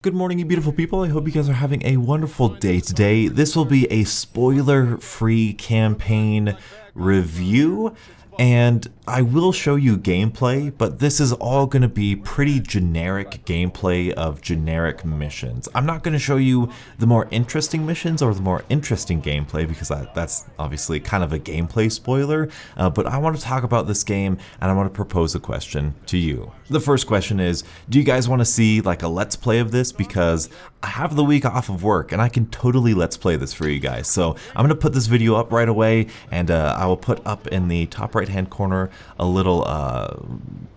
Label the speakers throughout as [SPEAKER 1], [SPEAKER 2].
[SPEAKER 1] Good morning, you beautiful people. I hope you guys are having a wonderful day today. This will be a spoiler-free campaign review, and I will show you gameplay, but this is all going to be pretty generic gameplay of generic missions. I'm not going to show you the more interesting missions or the more interesting gameplay because that's obviously kind of a gameplay spoiler, but I want to talk about this game and I want to propose a question to you. The first question is, do you guys want to see like a let's play of this? Because I have the week off of work and I can totally let's play this for you guys. So I'm going to put this video up right away, and I will put up in the top right hand corner a little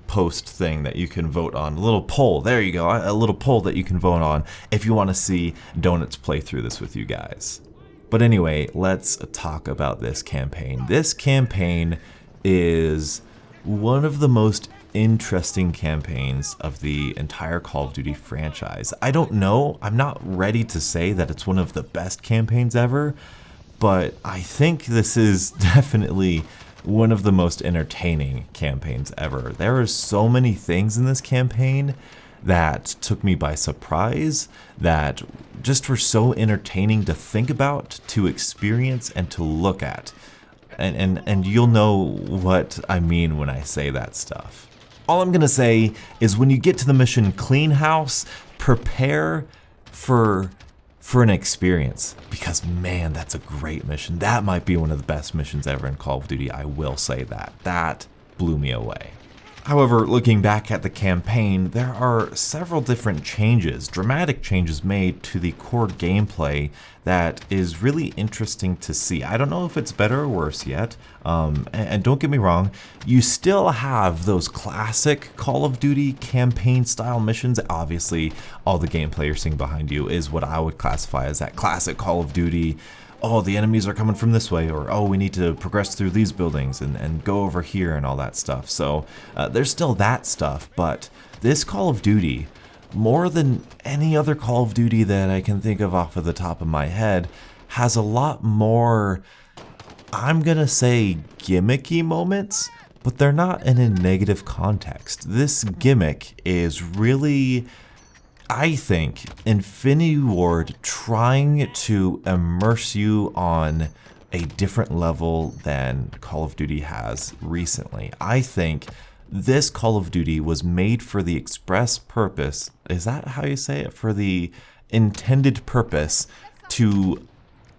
[SPEAKER 1] post thing that you can vote on, a little poll, there you go, a little poll that you can vote on if you want to see Doughnuts play through this with you guys. But anyway, let's talk about this campaign. This campaign is one of the most interesting campaigns of the entire Call of Duty franchise. I don't know, I'm not ready to say that it's one of the best campaigns ever, but I think this is definitely one of the most entertaining campaigns ever. There are so many things in this campaign that took me by surprise, that just were so entertaining to think about, to experience, and to look at. And you'll know what I mean when I say that stuff. All I'm gonna say is when you get to the mission Clean House, prepare for an experience, because man, that's a great mission. That might be one of the best missions ever in Call of Duty, I will say that. That blew me away. However, looking back at the campaign, there are several different changes, dramatic changes made to the core gameplay that is really interesting to see. I don't know if it's better or worse yet, and don't get me wrong, you still have those classic Call of Duty campaign style missions. Obviously, all the gameplay you're seeing behind you is what I would classify as that classic Call of Duty. Oh, the enemies are coming from this way, or oh, we need to progress through these buildings and go over here and all that stuff. So there's still that stuff, but this Call of Duty, more than any other Call of Duty that I can think of off of the top of my head, has a lot more, I'm gonna say, gimmicky moments, but they're not in a negative context. This gimmick is really, I think, Infinity Ward trying to immerse you on a different level than Call of Duty has recently. I think this Call of Duty was made for the express purpose, is that how you say it? For the intended purpose to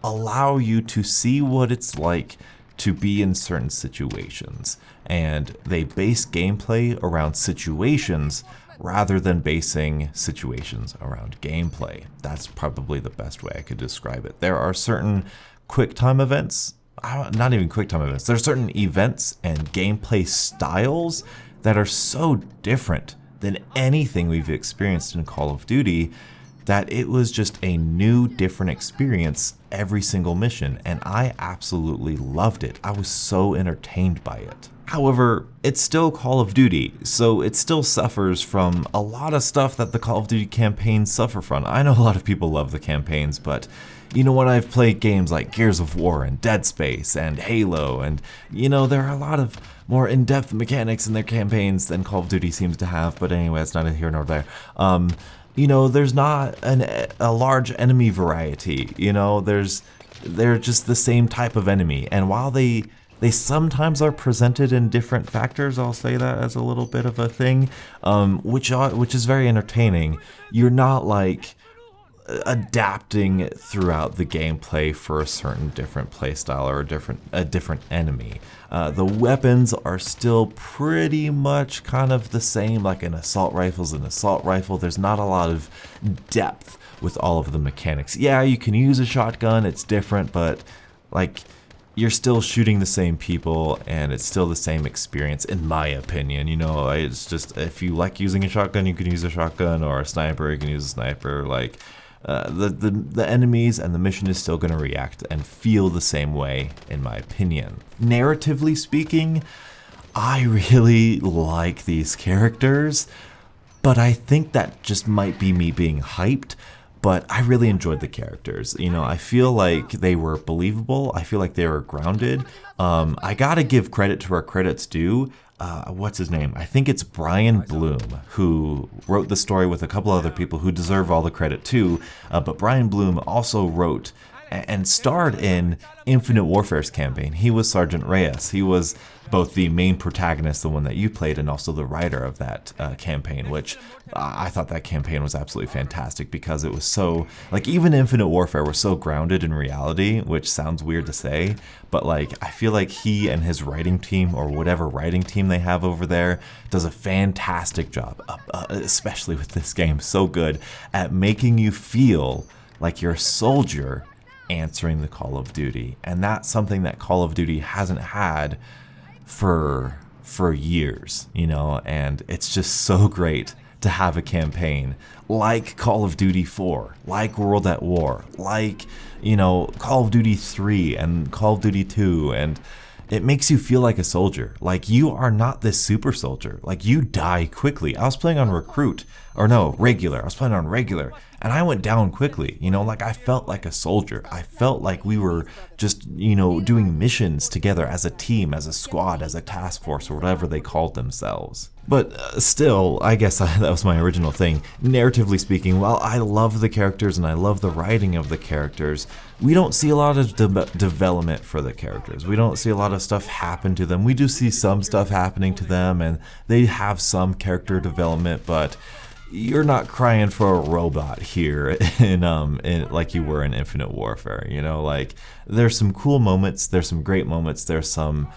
[SPEAKER 1] allow you to see what it's like to be in certain situations. And they base gameplay around situations rather than basing situations around gameplay. That's probably the best way I could describe it. There are certain quick time events, not even quick time events, there are certain events and gameplay styles that are so different than anything we've experienced in Call of Duty that it was just a new, different experience every single mission, and I absolutely loved it. I was so entertained by it. However, it's still Call of Duty, so it still suffers from a lot of stuff that the Call of Duty campaigns suffer from. I know a lot of people love the campaigns, but you know, when I've played games like Gears of War and Dead Space and Halo, and you know, there are a lot of more in-depth mechanics in their campaigns than Call of Duty seems to have, but anyway, it's neither here nor there. You know, there's not a large enemy variety, you know, they're just the same type of enemy, and while they sometimes are presented in different factors, I'll say that as a little bit of a thing, which is very entertaining. You're not like adapting throughout the gameplay for a certain different playstyle or a different enemy. The weapons are still pretty much kind of the same, like an assault rifle's an assault rifle. There's not a lot of depth with all of the mechanics. Yeah, you can use a shotgun, it's different, but like, you're still shooting the same people and it's still the same experience, in my opinion. You know, it's just, if you like using a shotgun, you can use a shotgun, or a sniper, you can use a sniper. Like, the enemies and the mission is still going to react and feel the same way, in my opinion. Narratively speaking, I really like these characters, but I think that just might be me being hyped. But I really enjoyed the characters. You know, I feel like they were believable. I feel like they were grounded. I gotta give credit to where credit's due. what's his name? I think it's Brian Bloom, who wrote the story with a couple other people who deserve all the credit too. But Brian Bloom also wrote and starred in Infinite Warfare's campaign. He was Sergeant Reyes. He was both the main protagonist, the one that you played, and also the writer of that campaign, which I thought that campaign was absolutely fantastic because it was so, like, even Infinite Warfare was so grounded in reality, which sounds weird to say, but like, I feel like he and his writing team, or whatever writing team they have over there, does a fantastic job, especially with this game, so good at making you feel like you're a soldier answering the Call of Duty. And that's something that Call of Duty hasn't had for years, you know, and it's just so great to have a campaign like Call of Duty 4, like World at War, like, you know, Call of Duty 3 and Call of Duty 2, and it makes you feel like a soldier. Like, you are not this super soldier. Like, you die quickly. I was playing on regular. I was playing on regular, and I went down quickly. You know, like, I felt like a soldier. I felt like we were just, you know, doing missions together as a team, as a squad, as a task force, or whatever they called themselves. But still, I guess that was my original thing. Narratively speaking, while I love the characters and I love the writing of the characters, we don't see a lot of development for the characters. We don't see a lot of stuff happen to them. We do see some stuff happening to them, and they have some character development, but you're not crying for a robot here in like you were in Infinite Warfare. You know, like, there's some cool moments, there's some great moments, there's some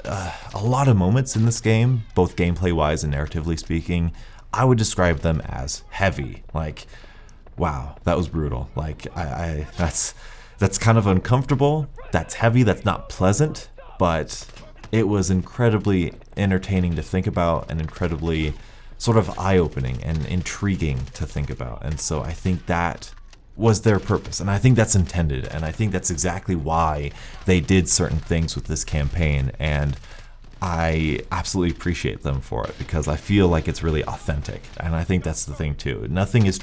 [SPEAKER 1] a lot of moments in this game, both gameplay wise and narratively speaking. I would describe them as heavy. Like, wow, that was brutal. Like, I that's kind of uncomfortable. That's heavy. That's not pleasant, but it was incredibly entertaining to think about and incredibly sort of eye-opening and intriguing to think about. And so I think that was their purpose, and I think that's intended, and I think that's exactly why they did certain things with this campaign, and I absolutely appreciate them for it because I feel like it's really authentic, and I think that's the thing too. Nothing is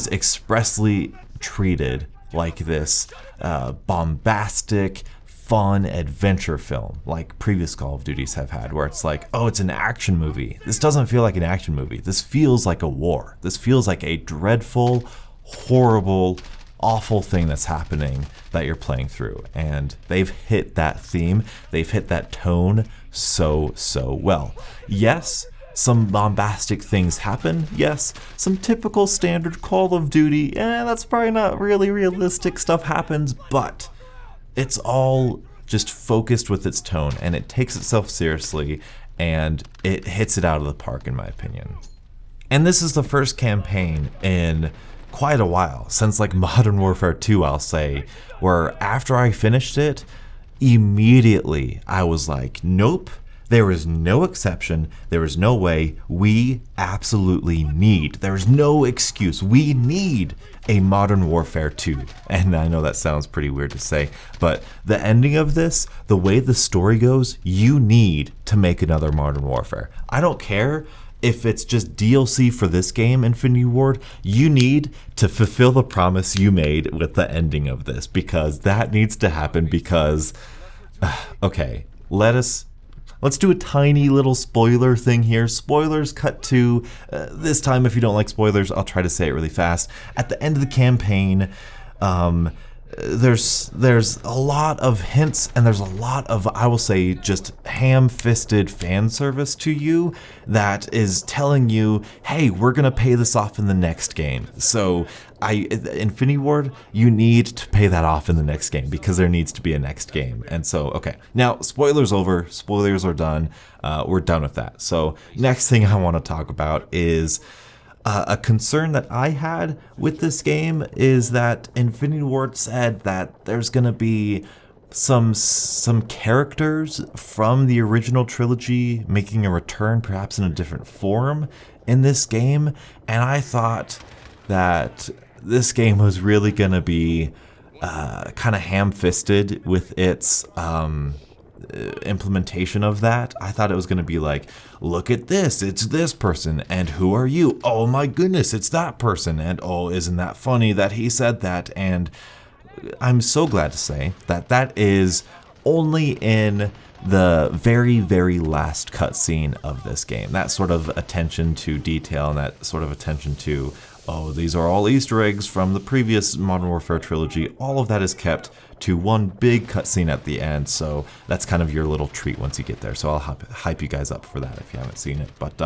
[SPEAKER 1] expressly treated like this bombastic, fun adventure film like previous Call of Duties have had, where it's like, oh, it's an action movie. This doesn't feel like an action movie. This feels like a war. This feels like a dreadful, horrible, awful thing that's happening that you're playing through. And they've hit that theme. They've hit that tone so well. Yes, some bombastic things happen. Yes, some typical standard Call of Duty, that's probably not really realistic stuff happens, but it's all just focused with its tone, and it takes itself seriously, and it hits it out of the park, in my opinion. And this is the first campaign in quite a while, since like Modern Warfare 2, I'll say, where after I finished it, immediately I was like, nope, there is no exception, there is no way, we absolutely need, there's no excuse, we need a Modern Warfare 2. And I know that sounds pretty weird to say, but the ending of this, the way the story goes, you need to make another Modern Warfare. I don't care if it's just DLC for this game, Infinity Ward, you need to fulfill the promise you made with the ending of this, because that needs to happen. Because, okay, let's do a tiny little spoiler thing here. Spoilers cut to, this time if you don't like spoilers, I'll try to say it really fast. At the end of the campaign, there's a lot of hints, and there's a lot of, I will say, just ham-fisted fan service to you that is telling you, hey, we're gonna pay this off in the next game. So Infinity Ward, you need to pay that off in the next game, because there needs to be a next game. And so, okay, now spoilers over, spoilers are done, we're done with that. So next thing I want to talk about is a concern that I had with this game is that Infinity Ward said that there's gonna be some characters from the original trilogy making a return, perhaps in a different form in this game, and I thought that this game was really gonna be kind of ham-fisted with its implementation of that. I thought it was going to be like, look at this, it's this person, and who are you? Oh my goodness, it's that person, and oh, isn't that funny that he said that? And I'm so glad to say that that is only in the very, very last cutscene of this game. That sort of attention to detail and that sort of attention to, oh, these are all Easter eggs from the previous Modern Warfare trilogy, all of that is kept to one big cutscene at the end, so that's kind of your little treat once you get there. So I'll hype you guys up for that if you haven't seen it. But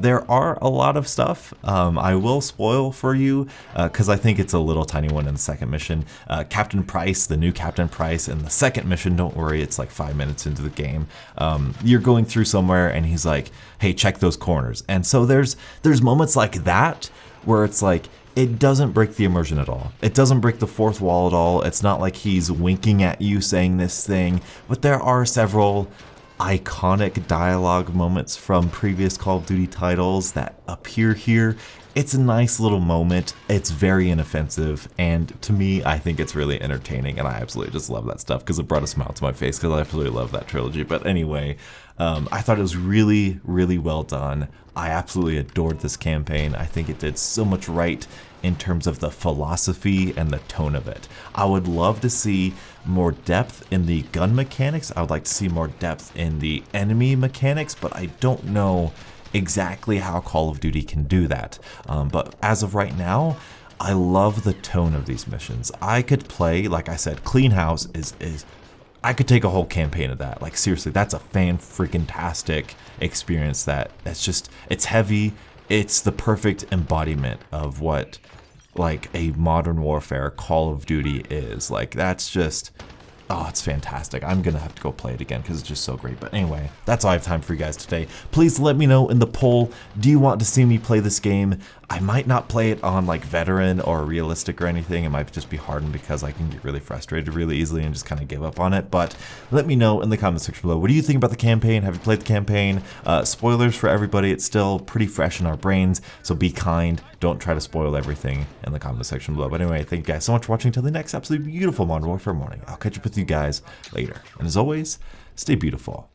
[SPEAKER 1] there are a lot of stuff I will spoil for you because I think it's a little tiny one in the second mission. Captain Price, the new Captain Price in the second mission, don't worry, it's like 5 minutes into the game. You're going through somewhere and he's like, hey, check those corners. And so there's moments like that where it's like, it doesn't break the immersion at all. It doesn't break the fourth wall at all. It's not like he's winking at you saying this thing, but there are several iconic dialogue moments from previous Call of Duty titles that appear here. It's a nice little moment. It's very inoffensive, and to me, I think it's really entertaining, and I absolutely just love that stuff because it brought a smile to my face because I absolutely love that trilogy. But anyway, I thought it was really, really well done. I absolutely adored this campaign. I think it did so much right in terms of the philosophy and the tone of it. I would love to see more depth in the gun mechanics. I would like to see more depth in the enemy mechanics, but I don't know exactly how Call of Duty can do that. But as of right now, I love the tone of these missions. I could play, like I said, Clean House is I could take a whole campaign of that. Like seriously, that's a fan-freaking-tastic experience that's just, it's heavy. It's the perfect embodiment of what like a Modern Warfare Call of Duty is. Like that's just, oh, it's fantastic. I'm gonna have to go play it again because it's just so great. But anyway, that's all I have time for you guys today. Please let me know in the poll, do you want to see me play this game? I might not play it on like veteran or realistic or anything. It might just be hardened because I can get really frustrated really easily and just kind of give up on it. But let me know in the comment section below. What do you think about the campaign? Have you played the campaign? Spoilers for everybody. It's still pretty fresh in our brains, so be kind. Don't try to spoil everything in the comment section below. But anyway, thank you guys so much for watching. Until the next absolutely beautiful Modern Warfare morning. I'll catch up with you guys later. And as always, stay beautiful.